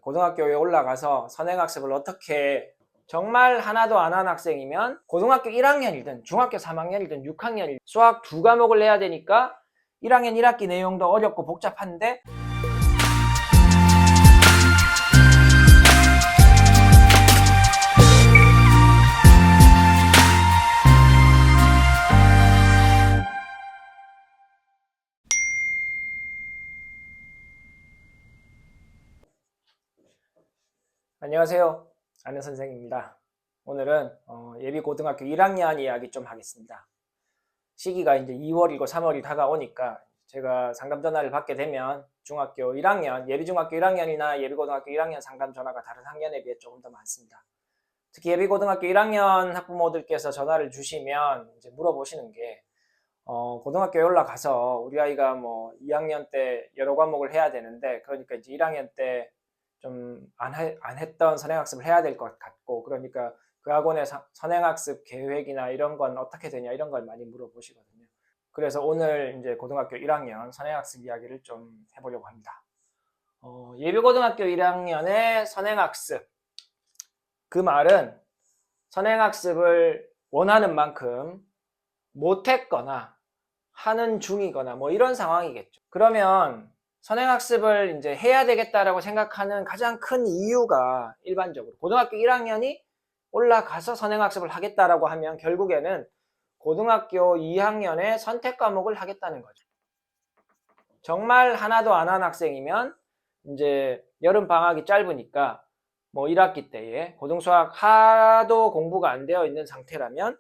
고등학교에 올라가서 선행학습을 어떻게 정말 하나도 안 한 학생이면 고등학교 1학년이든 중학교 3학년이든 6학년이든 수학 2과목을 해야 되니까 1학년 1학기 내용도 어렵고 복잡한데 안녕하세요. 아는 선생입니다. 오늘은 예비고등학교 1학년 이야기 좀 하겠습니다. 시기가 이제 2월이고 3월이 다가오니까 제가 상담 전화를 받게 되면 중학교 1학년, 예비중학교 1학년이나 예비고등학교 1학년 상담 전화가 다른 학년에 비해 조금 더 많습니다. 특히 예비고등학교 1학년 학부모들께서 전화를 주시면 이제 물어보시는 게 고등학교에 올라가서 우리 아이가 뭐 2학년 때 여러 과목을 해야 되는데 그러니까 이제 1학년 때 좀 안 했던 선행학습을 해야 될 것 같고 그러니까 그 학원의 선행학습 계획이나 이런 건 어떻게 되냐 이런 걸 많이 물어보시거든요. 그래서 오늘 이제 고등학교 1학년 선행학습 이야기를 좀 해보려고 합니다. 예비고등학교 1학년의 선행학습 그 말은 선행학습을 원하는 만큼 못했거나 하는 중이거나 뭐 이런 상황이겠죠. 그러면 선행학습을 이제 해야 되겠다라고 생각하는 가장 큰 이유가 일반적으로 고등학교 1학년이 올라가서 선행학습을 하겠다라고 하면 결국에는 고등학교 2학년의 선택 과목을 하겠다는 거죠. 정말 하나도 안 한 학생이면 이제 여름 방학이 짧으니까 뭐 1학기 때에 고등수학 하도 공부가 안 되어 있는 상태라면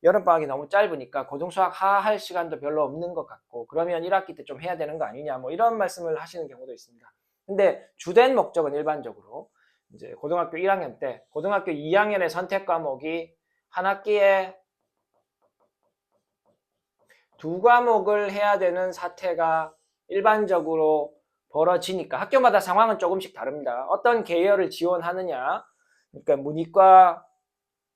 여름방학이 너무 짧으니까 고등수학 하 할 시간도 별로 없는 것 같고 그러면 1학기 때 좀 해야 되는 거 아니냐 뭐 이런 말씀을 하시는 경우도 있습니다. 근데 주된 목적은 일반적으로 이제 고등학교 1학년 때 고등학교 2학년의 선택 과목이 한 학기에 2과목을 해야 되는 사태가 일반적으로 벌어지니까 학교마다 상황은 조금씩 다릅니다. 어떤 계열을 지원하느냐 그러니까 문이과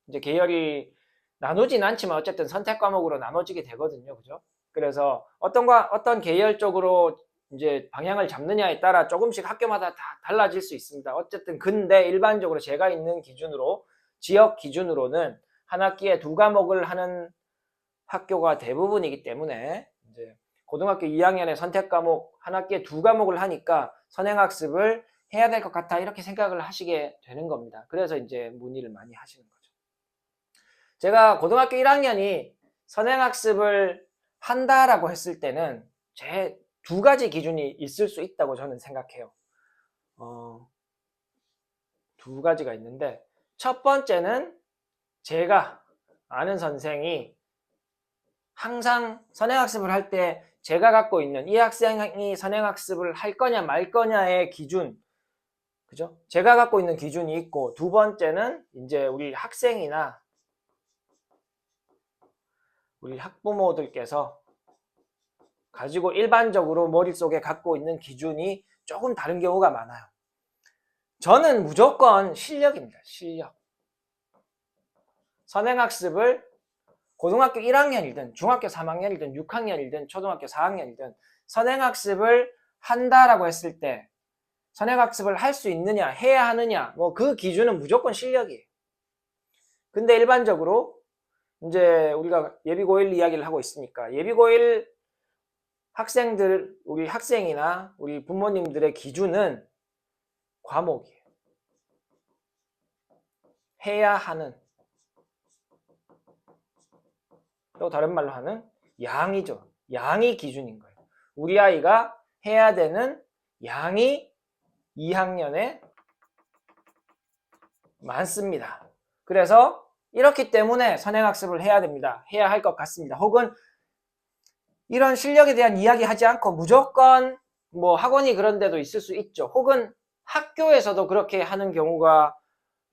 이제 계열이 나누진 않지만 어쨌든 선택 과목으로 나눠지게 되거든요. 그죠? 그래서 어떤 계열 쪽으로 이제 방향을 잡느냐에 따라 조금씩 학교마다 다 달라질 수 있습니다. 어쨌든 근데 일반적으로 제가 있는 기준으로 지역 기준으로는 한 학기에 2과목을 하는 학교가 대부분이기 때문에 이제 고등학교 2학년의 선택 과목 한 학기에 2과목을 하니까 선행학습을 해야 될 것 같아 이렇게 생각을 하시게 되는 겁니다. 그래서 이제 문의를 많이 하시는 거죠. 제가 고등학교 1학년이 선행학습을 한다라고 했을 때는 제 2가지 기준이 있을 수 있다고 저는 생각해요. 2가지가 있는데 첫 번째는 제가 아는 선생이 항상 선행학습을 할 때 제가 갖고 있는 이 학생이 선행학습을 할 거냐 말 거냐의 기준 그죠? 제가 갖고 있는 기준이 있고 두 번째는 이제 우리 학생이나 우리 학부모들께서 가지고 일반적으로 머릿속에 갖고 있는 기준이 조금 다른 경우가 많아요. 저는 무조건 실력입니다. 실력. 선행학습을 고등학교 1학년이든 중학교 3학년이든 6학년이든 초등학교 4학년이든 선행학습을 한다라고 했을 때 선행학습을 할 수 있느냐 해야 하느냐 뭐 그 기준은 무조건 실력이에요. 근데 일반적으로 이제 우리가 예비고1 이야기를 하고 있으니까 예비고1 학생들, 우리 학생이나 우리 부모님들의 기준은 과목이에요. 해야 하는 또 다른 말로 하는 양이죠. 양이 기준인 거예요. 우리 아이가 해야 되는 양이 2학년에 많습니다. 그래서 이렇기 때문에 선행학습을 해야 됩니다. 해야 할 것 같습니다. 혹은 이런 실력에 대한 이야기 하지 않고 무조건 뭐 학원이 그런 데도 있을 수 있죠. 혹은 학교에서도 그렇게 하는 경우가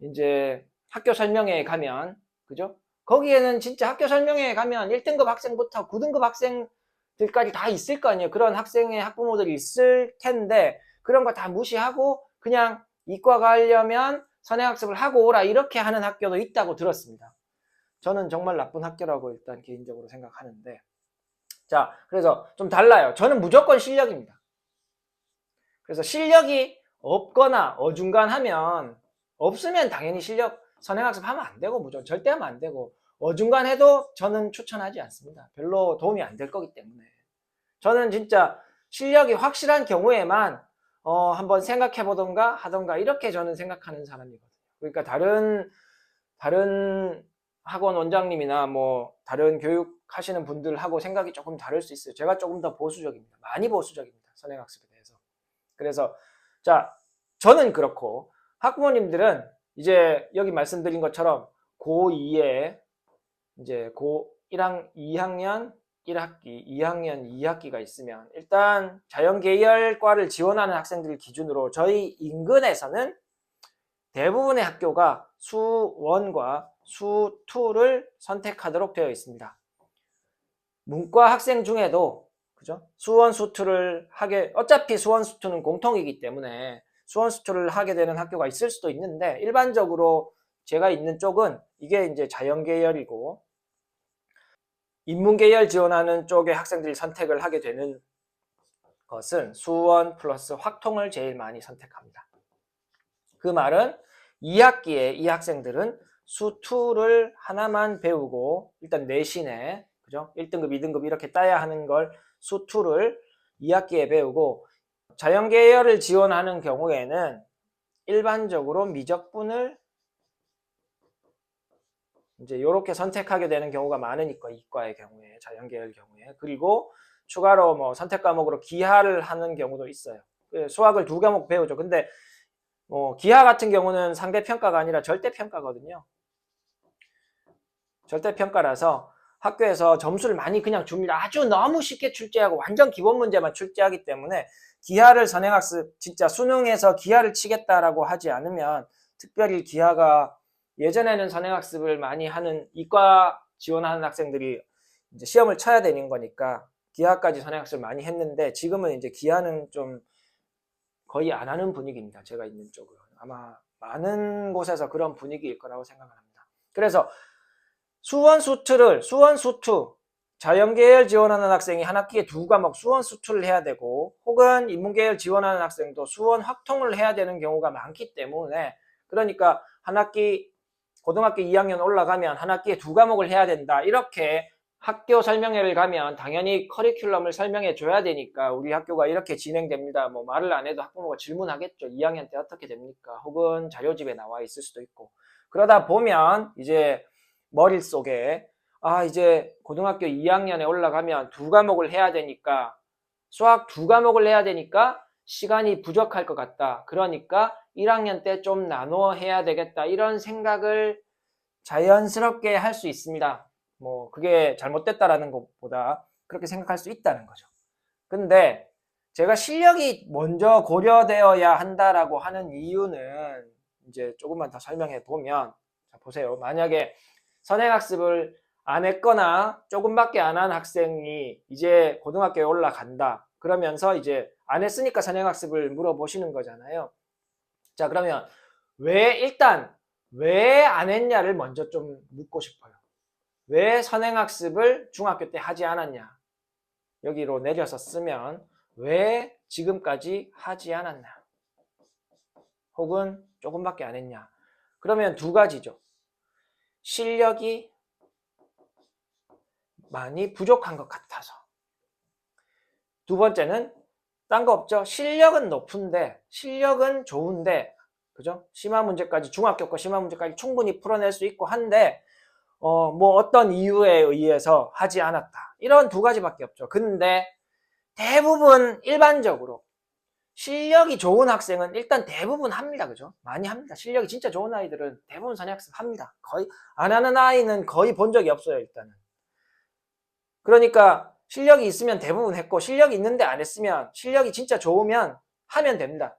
이제 학교 설명회에 가면 그죠? 거기에는 진짜 학교 설명회에 가면 1등급 학생부터 9등급 학생들까지 다 있을 거 아니에요. 그런 학생의 학부모들이 있을 텐데 그런 거 다 무시하고 그냥 이과 가려면 선행학습을 하고 오라 이렇게 하는 학교도 있다고 들었습니다. 저는 정말 나쁜 학교라고 일단 개인적으로 생각하는데 자 그래서 좀 달라요. 저는 무조건 실력입니다. 그래서 실력이 없거나 어중간하면, 없으면 당연히 실력 선행학습 하면 안 되고 무조건 절대 하면 안 되고, 어중간해도 저는 추천하지 않습니다. 별로 도움이 안 될 거기 때문에. 저는 진짜 실력이 확실한 경우에만 한번 생각해 보던가 하던가, 이렇게 저는 생각하는 사람이거든요. 그러니까 다른 학원 원장님이나 뭐 다른 교육하시는 분들하고 생각이 조금 다를 수 있어요. 제가 조금 더 보수적입니다. 많이 보수적입니다. 선행학습에 대해서. 그래서 자, 저는 그렇고, 학부모님들은 이제 여기 말씀드린 것처럼 고2에 이제 고1학 2학년 1학기, 2학년 2학기가 있으면 일단 자연계열과를 지원하는 학생들 기준으로 저희 인근에서는 대부분의 학교가 수1과 수2를 선택하도록 되어 있습니다. 문과 학생 중에도 그죠? 수1, 수2를 하게, 어차피 수1, 수2는 공통이기 때문에 수1, 수2를 하게 되는 학교가 있을 수도 있는데, 일반적으로 제가 있는 쪽은 이게 이제 자연계열이고 인문계열 지원하는 쪽의 학생들이 선택을 하게 되는 것은 수1 플러스 확통을 제일 많이 선택합니다. 그 말은 2학기에 이 학생들은 수2를 하나만 배우고 일단 내신에 그죠? 1등급, 2등급 이렇게 따야 하는 걸 수2를 2학기에 배우고, 자연계열을 지원하는 경우에는 일반적으로 미적분을 이제 이렇게 선택하게 되는 경우가 많으니까, 이과의 경우에, 자연계열 경우에. 그리고 추가로 뭐 선택 과목으로 기하를 하는 경우도 있어요. 수학을 2과목 배우죠. 근데 기하 같은 경우는 상대평가가 아니라 절대평가거든요. 절대평가라서 학교에서 점수를 많이 그냥 줍니다. 아주 너무 쉽게 출제하고 완전 기본 문제만 출제하기 때문에 기하를 선행학습, 진짜 수능에서 기하를 치겠다라고 하지 않으면, 특별히 기하가 예전에는 선행학습을 많이 하는 이과 지원하는 학생들이 이제 시험을 쳐야 되는 거니까 기하까지 선행학습을 많이 했는데, 지금은 이제 기하는 좀 거의 안 하는 분위기입니다. 제가 있는 쪽은. 아마 많은 곳에서 그런 분위기일 거라고 생각합니다. 그래서 수1, 수2 자연계열 지원하는 학생이 한 학기에 2과목 수1, 수2를 해야 되고, 혹은 인문계열 지원하는 학생도 수1 확통을 해야 되는 경우가 많기 때문에, 그러니까 한 학기 고등학교 2학년 올라가면 한 학기에 2과목을 해야 된다, 이렇게 학교 설명회를 가면 당연히 커리큘럼을 설명해 줘야 되니까, 우리 학교가 이렇게 진행됩니다, 뭐 말을 안 해도 학부모가 질문하겠죠. 2학년 때 어떻게 됩니까? 혹은 자료집에 나와 있을 수도 있고. 그러다 보면 이제 머릿속에 이제 고등학교 2학년에 올라가면 2과목을 해야 되니까, 수학 2과목을 해야 되니까 시간이 부족할 것 같다. 그러니까 1학년 때 좀 나눠 해야 되겠다. 이런 생각을 자연스럽게 할 수 있습니다. 뭐 그게 잘못됐다라는 것보다 그렇게 생각할 수 있다는 거죠. 근데 제가 실력이 먼저 고려되어야 한다라고 하는 이유는 이제 조금만 더 설명해 보면, 자 보세요. 만약에 선행학습을 안 했거나 조금밖에 안 한 학생이 이제 고등학교에 올라간다. 그러면서 이제 안 했으니까 선행학습을 물어보시는 거잖아요. 자, 그러면 일단 왜 안 했냐를 먼저 좀 묻고 싶어요. 왜 선행학습을 중학교 때 하지 않았냐? 여기로 내려서 쓰면 왜 지금까지 하지 않았나? 혹은 조금밖에 안 했냐? 그러면 두 가지죠. 실력이 많이 부족한 것 같아서. 두 번째는 딴 거 없죠. 실력은 높은데, 실력은 좋은데, 그죠? 심화 문제까지, 중학교 거 심화 문제까지 충분히 풀어낼 수 있고 한데, 뭐 어떤 이유에 의해서 하지 않았다. 이런 두 가지밖에 없죠. 근데 대부분 일반적으로 실력이 좋은 학생은 일단 대부분 합니다. 그죠? 많이 합니다. 실력이 진짜 좋은 아이들은 대부분 선행학습 합니다. 거의 안 하는 아이는 거의 본 적이 없어요, 일단은. 그러니까 실력이 있으면 대부분 했고, 실력이 있는데 안 했으면, 실력이 진짜 좋으면 하면 됩니다.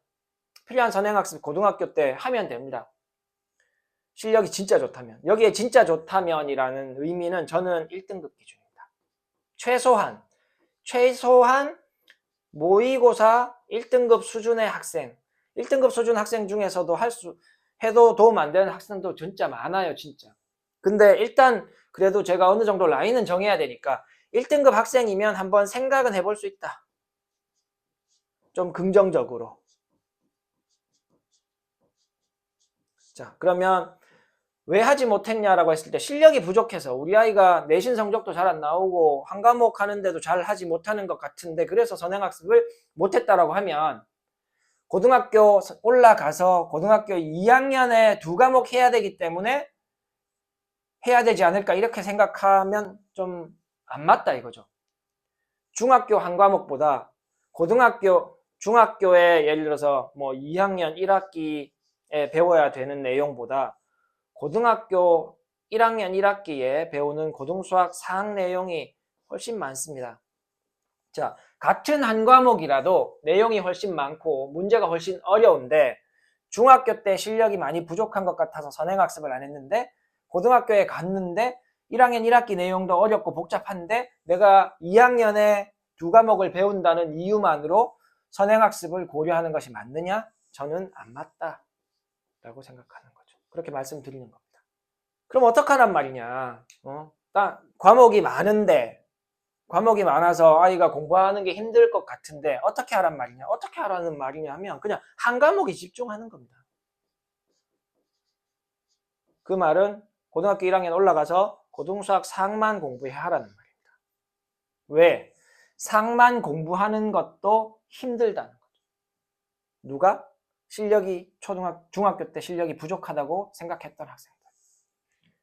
필요한 선행학습 고등학교 때 하면 됩니다. 실력이 진짜 좋다면. 여기에 진짜 좋다면이라는 의미는 저는 1등급 기준입니다. 최소한 모의고사 1등급 수준의 학생, 1등급 수준 학생 중에서도 해도 도움 안 되는 학생도 진짜 많아요, 진짜. 근데 일단 그래도 제가 어느 정도 라인은 정해야 되니까 1등급 학생이면 한번 생각은 해볼 수 있다. 좀 긍정적으로. 자, 그러면 왜 하지 못했냐라고 했을 때 실력이 부족해서 우리 아이가 내신 성적도 잘 안 나오고 한 과목 하는데도 잘 하지 못하는 것 같은데 그래서 선행학습을 못했다라고 하면 고등학교 올라가서 고등학교 2학년에 2과목 해야 되기 때문에 해야 되지 않을까 이렇게 생각하면 좀 안 맞다 이거죠. 중학교 한 과목보다 중학교에 예를 들어서 뭐 2학년 1학기에 배워야 되는 내용보다 고등학교 1학년 1학기에 배우는 고등수학 4학 내용이 훨씬 많습니다. 자, 같은 한 과목이라도 내용이 훨씬 많고 문제가 훨씬 어려운데 중학교 때 실력이 많이 부족한 것 같아서 선행학습을 안 했는데 고등학교에 갔는데 1학년 1학기 내용도 어렵고 복잡한데 내가 2학년에 2과목을 배운다는 이유만으로 선행학습을 고려하는 것이 맞느냐? 저는 안 맞다라고 생각하는 거죠. 그렇게 말씀드리는 겁니다. 그럼 어떡하란 말이냐? 과목이 많아서 아이가 공부하는 게 힘들 것 같은데 어떻게 하란 말이냐? 어떻게 하라는 말이냐 하면 그냥 한 과목에 집중하는 겁니다. 그 말은 고등학교 1학년 올라가서 고등수학 4학만 공부해야 하라는 말입니다. 왜? 4학만 공부하는 것도 힘들다는 거죠. 누가? 중학교 때 실력이 부족하다고 생각했던 학생들.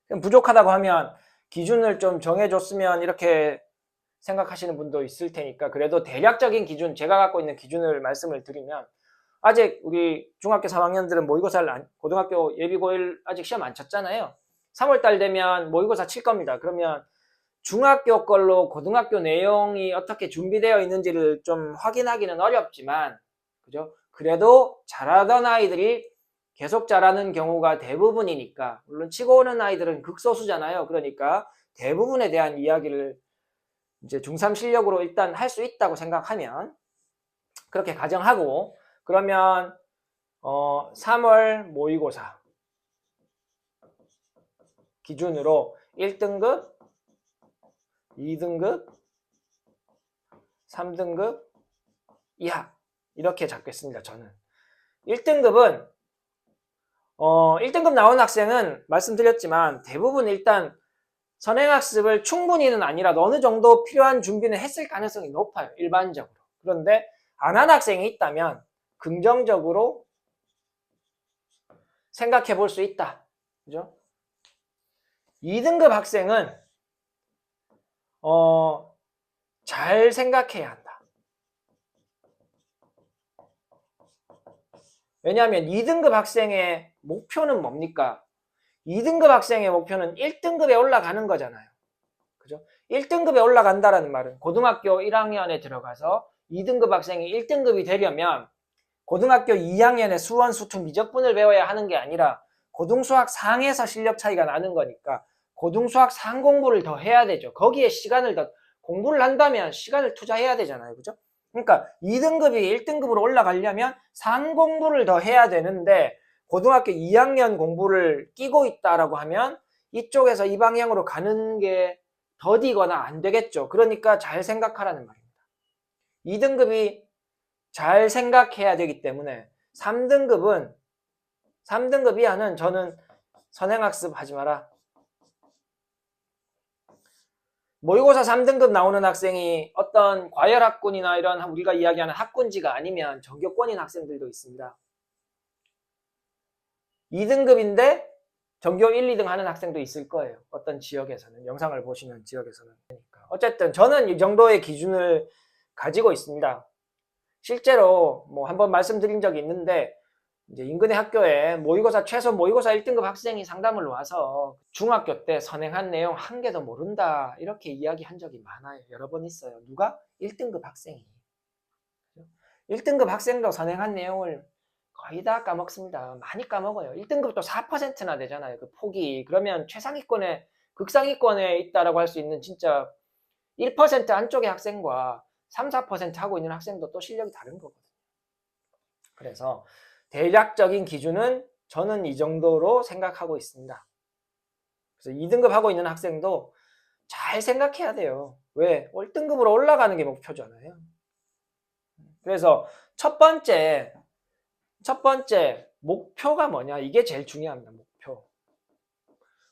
그럼 부족하다고 하면 기준을 좀 정해줬으면 이렇게 생각하시는 분도 있을 테니까 그래도 대략적인 기준, 제가 갖고 있는 기준을 말씀을 드리면 아직 우리 중학교 3학년들은 모의고사를 고등학교 예비고1 아직 시험 안 쳤잖아요. 3월달 되면 모의고사 칠 겁니다. 그러면 중학교 걸로 고등학교 내용이 어떻게 준비되어 있는지를 좀 확인하기는 어렵지만 그죠? 그래도 잘하던 아이들이 계속 잘하는 경우가 대부분이니까 물론 치고 오는 아이들은 극소수잖아요. 그러니까 대부분에 대한 이야기를 이제 중3 실력으로 일단 할 수 있다고 생각하면 그렇게 가정하고 그러면 3월 모의고사 기준으로 1등급, 2등급, 3등급 이하 이렇게 잡겠습니다. 저는 1등급은 1등급 나온 학생은 말씀드렸지만 대부분 일단 선행학습을 충분히는 아니라도 어느 정도 필요한 준비는 했을 가능성이 높아요. 일반적으로. 그런데 안 한 학생이 있다면 긍정적으로 생각해 볼 수 있다. 그죠? 2등급 학생은 잘 생각해야 한다. 왜냐하면 2등급 학생의 목표는 뭡니까? 2등급 학생의 목표는 1등급에 올라가는 거잖아요. 그죠? 1등급에 올라간다라는 말은 고등학교 1학년에 들어가서 2등급 학생이 1등급이 되려면 고등학교 2학년에 수원, 수투, 미적분을 배워야 하는 게 아니라 고등수학 상에서 실력 차이가 나는 거니까 고등수학 상 공부를 더 해야 되죠. 거기에 시간을 더 공부를 한다면 시간을 투자해야 되잖아요. 그죠? 그러니까 2등급이 1등급으로 올라가려면 상 공부를 더 해야 되는데 고등학교 2학년 공부를 끼고 있다라고 하면 이쪽에서 이 방향으로 가는 게 더디거나 안 되겠죠. 그러니까 잘 생각하라는 말입니다. 2등급이 잘 생각해야 되기 때문에 3등급 이하는 저는 선행학습 하지 마라. 모의고사 3등급 나오는 학생이 어떤 과열학군이나 이런 우리가 이야기하는 학군지가 아니면 전교권인 학생들도 있습니다. 2등급인데 전교 1, 2등 하는 학생도 있을 거예요. 어떤 지역에서는, 영상을 보시는 지역에서는. 어쨌든 저는 이 정도의 기준을 가지고 있습니다. 실제로 뭐 한번 말씀드린 적이 있는데 이제 인근의 학교에 최소 모의고사 1등급 학생이 상담을 와서 중학교 때 선행한 내용 한 개도 모른다 이렇게 이야기한 적이 많아요. 여러 번 있어요. 누가? 1등급 학생이. 1등급 학생도 선행한 내용을 거의 다 까먹습니다. 많이 까먹어요. 1등급도 4%나 되잖아요. 그 폭이. 그러면 최상위권에 극상위권에 있다라고 할 수 있는 진짜 1% 안쪽의 학생과 3, 4% 하고 있는 학생도 또 실력이 다른 거거든요. 그래서 대략적인 기준은 저는 이 정도로 생각하고 있습니다. 그래서 2등급 하고 있는 학생도 잘 생각해야 돼요. 왜? 1등급으로 올라가는 게 목표잖아요. 그래서 첫 번째 목표가 뭐냐? 이게 제일 중요합니다.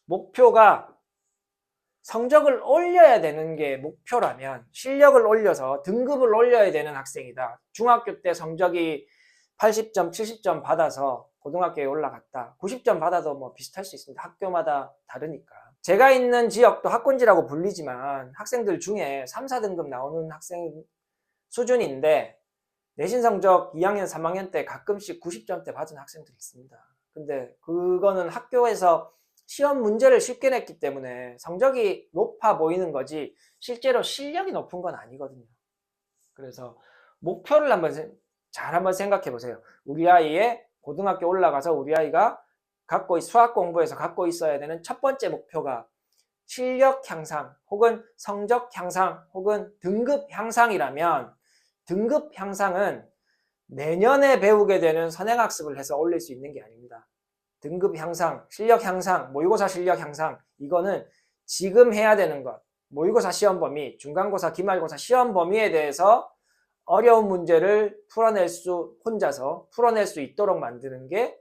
목표가 성적을 올려야 되는 게 목표라면 실력을 올려서 등급을 올려야 되는 학생이다. 중학교 때 성적이 80점, 70점 받아서 고등학교에 올라갔다. 90점 받아도 뭐 비슷할 수 있습니다. 학교마다 다르니까. 제가 있는 지역도 학군지라고 불리지만 학생들 중에 3, 4등급 나오는 학생 수준인데 내신 성적 2학년, 3학년 때 가끔씩 90점대 받은 학생들이 있습니다. 근데 그거는 학교에서 시험 문제를 쉽게 냈기 때문에 성적이 높아 보이는 거지 실제로 실력이 높은 건 아니거든요. 그래서 목표를 한번 생각해 보세요. 우리 아이의 고등학교 올라가서 우리 아이가 수학 공부에서 갖고 있어야 되는 첫 번째 목표가 실력 향상 혹은 성적 향상 혹은 등급 향상이라면 등급 향상은 내년에 배우게 되는 선행학습을 해서 올릴 수 있는 게 아닙니다. 등급 향상, 실력 향상, 모의고사 실력 향상 이거는 지금 해야 되는 것. 모의고사 시험 범위, 중간고사, 기말고사 시험 범위에 대해서 어려운 문제를 혼자서 풀어낼 수 있도록 만드는 게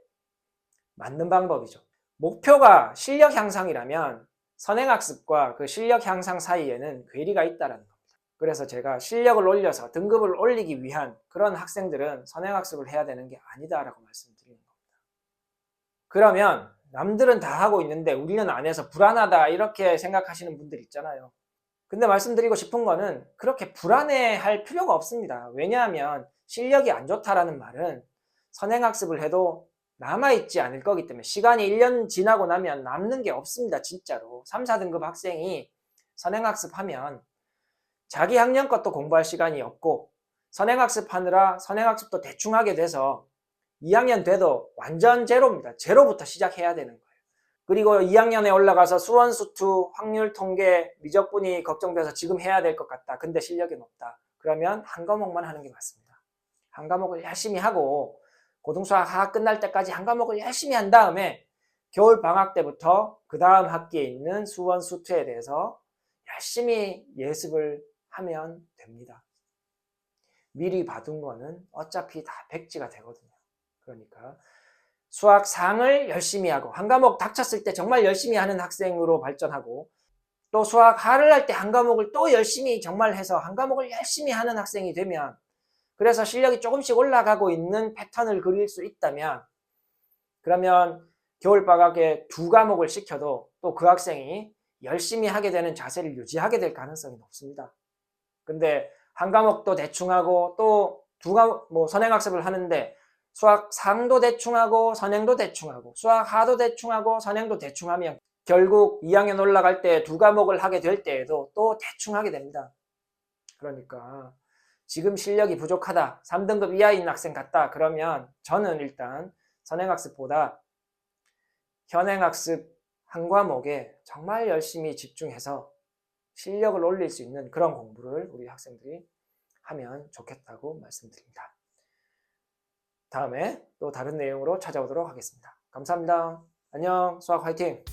맞는 방법이죠. 목표가 실력 향상이라면 선행학습과 그 실력 향상 사이에는 괴리가 있다는 겁니다. 그래서 제가 실력을 올려서 등급을 올리기 위한 그런 학생들은 선행학습을 해야 되는 게 아니다라고 말씀드리는 겁니다. 그러면 남들은 다 하고 있는데 우리는 안 해서 불안하다 이렇게 생각하시는 분들 있잖아요. 근데 말씀드리고 싶은 거는 그렇게 불안해할 필요가 없습니다. 왜냐하면 실력이 안 좋다라는 말은 선행학습을 해도 남아있지 않을 거기 때문에 시간이 1년 지나고 나면 남는 게 없습니다. 진짜로. 3, 4등급 학생이 선행학습하면 자기 학년 것도 공부할 시간이 없고 선행학습하느라 선행학습도 대충 하게 돼서 2학년 돼도 완전 제로입니다. 제로부터 시작해야 되는 거예요. 그리고 2학년에 올라가서 수원, 수투, 확률, 통계, 미적분이 걱정돼서 지금 해야 될 것 같다. 근데 실력이 높다. 그러면 한 과목만 하는 게 맞습니다. 한 과목을 열심히 하고 고등수학 하학 끝날 때까지 한 과목을 열심히 한 다음에 겨울 방학 때부터 그 다음 학기에 있는 수원, 수투에 대해서 열심히 예습을 하면 됩니다. 미리 봐둔 거는 어차피 다 백지가 되거든요. 그러니까 수학 상을 열심히 하고 한 과목 닥쳤을 때 정말 열심히 하는 학생으로 발전하고 또 수학 하를 할 때 한 과목을 또 열심히 정말 해서 한 과목을 열심히 하는 학생이 되면 그래서 실력이 조금씩 올라가고 있는 패턴을 그릴 수 있다면 그러면 겨울방학에 2과목을 시켜도 또 그 학생이 열심히 하게 되는 자세를 유지하게 될 가능성이 높습니다. 근데 한 과목도 대충 하고 또 선행학습을 하는데 수학 상도 대충 하고 선행도 대충 하고 수학 하도 대충 하고 선행도 대충 하면 결국 2학년 올라갈 때 2과목을 하게 될 때에도 또 대충 하게 됩니다. 그러니까 지금 실력이 부족하다, 3등급 이하인 학생 같다 그러면 저는 일단 선행학습보다 현행학습 한 과목에 정말 열심히 집중해서 실력을 올릴 수 있는 그런 공부를 우리 학생들이 하면 좋겠다고 말씀드립니다. 다음에 또 다른 내용으로 찾아오도록 하겠습니다. 감사합니다. 안녕, 수학 화이팅!